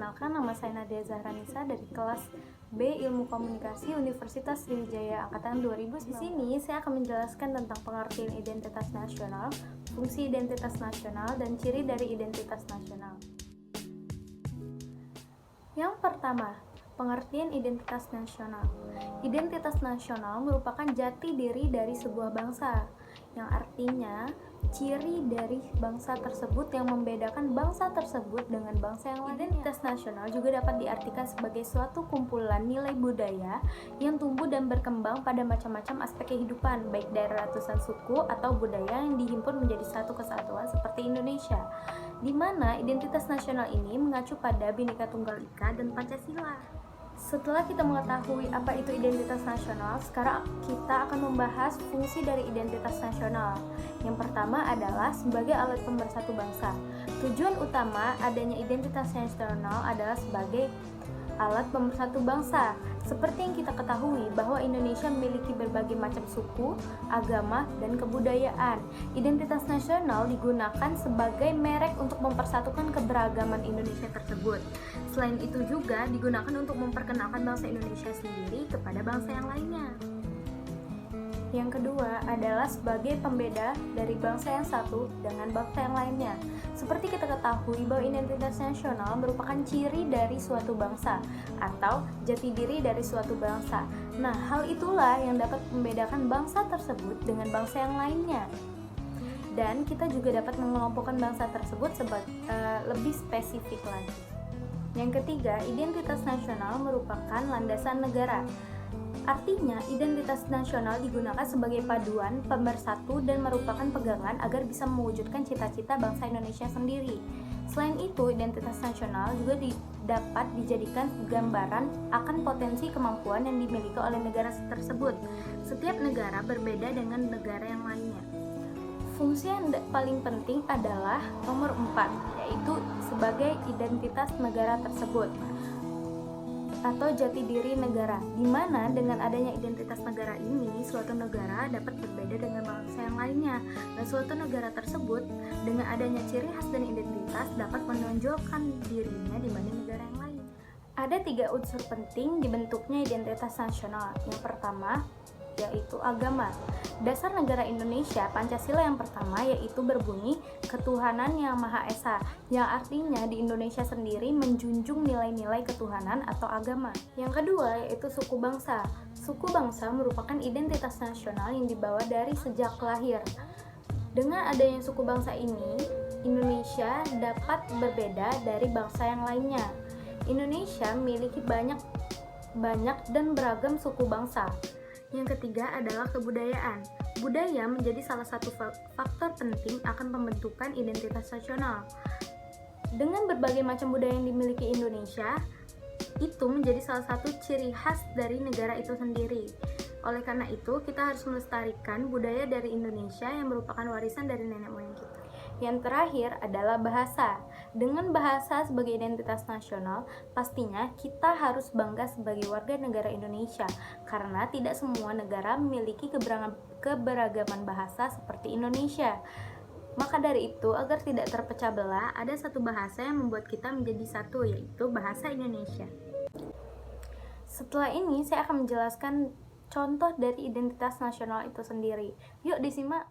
Perkenalkan, nama saya Nadia Zahranisa dari kelas B Ilmu Komunikasi Universitas Sriwijaya Angkatan 2000. Di sini saya akan menjelaskan tentang pengertian identitas nasional, fungsi identitas nasional, dan ciri dari identitas nasional. Yang pertama, pengertian identitas nasional. Identitas nasional merupakan jati diri dari sebuah bangsa, yang artinya ciri dari bangsa tersebut yang membedakan bangsa tersebut dengan bangsa yang lain. Identitas nasional juga dapat diartikan sebagai suatu kumpulan nilai budaya yang tumbuh dan berkembang pada macam-macam aspek kehidupan, baik dari ratusan suku atau budaya yang dihimpun menjadi satu kesatuan seperti Indonesia, di mana identitas nasional ini mengacu pada Bhinneka Tunggal Ika dan Pancasila. Setelah kita mengetahui apa itu identitas nasional, sekarang kita akan membahas fungsi dari identitas nasional. Yang pertama adalah sebagai alat pemersatu bangsa. Tujuan utama adanya identitas nasional adalah sebagai alat pemersatu bangsa. Seperti yang kita ketahui bahwa Indonesia memiliki berbagai macam suku, agama, dan kebudayaan. Identitas nasional digunakan sebagai merek untuk mempersatukan keberagaman Indonesia tersebut. Selain itu juga digunakan untuk memperkenalkan bangsa Indonesia sendiri kepada bangsa yang lainnya. Yang kedua adalah sebagai pembeda dari bangsa yang satu dengan bangsa yang lainnya. Seperti kita ketahui bahwa identitas nasional merupakan ciri dari suatu bangsa atau jati diri dari suatu bangsa. Nah, hal itulah yang dapat membedakan bangsa tersebut dengan bangsa yang lainnya. Dan kita juga dapat mengelompokkan bangsa tersebut lebih spesifik lagi. Yang ketiga, identitas nasional merupakan landasan negara. Artinya, identitas nasional digunakan sebagai paduan, pemersatu, dan merupakan pegangan agar bisa mewujudkan cita-cita bangsa Indonesia sendiri. Selain itu, identitas nasional juga dapat dijadikan gambaran akan potensi kemampuan yang dimiliki oleh negara tersebut. Setiap negara berbeda dengan negara yang lainnya. Fungsi yang paling penting adalah nomor 4, yaitu sebagai identitas negara tersebut atau jati diri negara, di mana dengan adanya identitas negara ini, suatu negara dapat berbeda dengan bangsa yang lainnya, dan suatu negara tersebut dengan adanya ciri khas dan identitas dapat menonjolkan dirinya dibanding negara yang lain. Ada 3 unsur penting dibentuknya identitas nasional. Yang pertama yaitu agama. Dasar negara Indonesia, Pancasila yang pertama yaitu berbunyi ketuhanan yang Maha Esa, yang artinya di Indonesia sendiri menjunjung nilai-nilai ketuhanan atau agama. Yang kedua yaitu suku bangsa. Suku bangsa merupakan identitas nasional yang dibawa dari sejak lahir. Dengan adanya suku bangsa ini, Indonesia dapat berbeda dari bangsa yang lainnya. Indonesia memiliki banyak dan beragam suku bangsa. Yang ketiga adalah kebudayaan. Budaya menjadi salah satu faktor penting akan pembentukan identitas nasional. Dengan berbagai macam budaya yang dimiliki Indonesia, itu menjadi salah satu ciri khas dari negara itu sendiri. Oleh karena itu, kita harus melestarikan budaya dari Indonesia yang merupakan warisan dari nenek moyang kita. Yang terakhir adalah bahasa. Dengan bahasa sebagai identitas nasional, pastinya kita harus bangga sebagai warga negara Indonesia, karena tidak semua negara memiliki keberagaman bahasa seperti Indonesia. Maka dari itu, agar tidak terpecah belah, ada satu bahasa yang membuat kita menjadi satu, yaitu bahasa Indonesia. Setelah ini, saya akan menjelaskan contoh dari identitas nasional itu sendiri. Yuk disimak.